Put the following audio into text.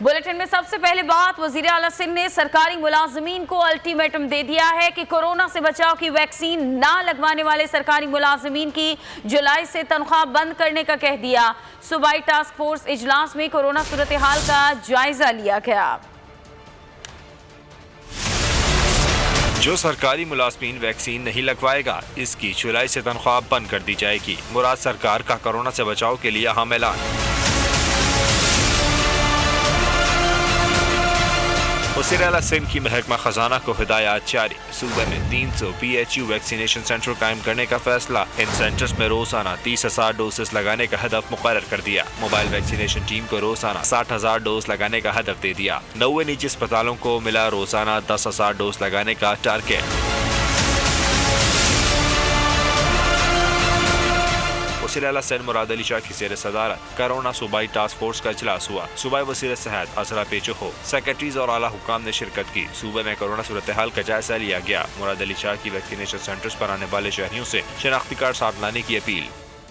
Bulletin में सबसे पहले बात, वजीर आला सिंध ने सरकारी मुलाजमीन को अल्टीमेटम दे दिया है कि कोरोना से बचाव की वैक्सीन ना लगवाने वाले सरकारी मुलाजमीन की जुलाई से तनख्वाह बंद करने का कह दिया। सूबाई टास्क फोर्स इजलास में कोरोना सूरत हाल का जायजा लिया गया। जो सरकारी मुलाजमीन वैक्सीन नहीं लगवाएगा, इसकी जुलाई से तनख्वाह बंद कर दी जाएगी। मुराद सरकार का कोरोना से बचाव के लिए अहम ऐलान। वज़ीर आला सिंध की महकमा खजाना को हिदायत जारी। सूबे में 300 PHU वैक्सीनेशन सेंटर कायम करने का फैसला। इन सेंटर्स में रोजाना 30,000 डोसेस लगाने का हदफ मुकर्रर कर दिया। मोबाइल वैक्सीनेशन टीम को रोजाना 60,000 डोज लगाने का हदफ दे दिया। 90 निजी अस्पतालों को मिला रोजाना 10,000 डोज लगाने का टारगेट। वज़ीर आला सिंध मुराद अली शाह की ज़ेर सदारत कोरोना सूबाई टास्क फोर्स का इजलास हुआ। सूबाई वज़ीर सेहत अजरा पेचो, सेक्रेटरीज और आला हुकाम ने शिरकत की। सूबे में कोरोना सूरत हाल का जायजा लिया गया। मुराद अली शाह की वैक्सीनेशन सेंटर्स पर आने वाले शहरियों से शनाख्ती कार्ड साथ लाने की अपील।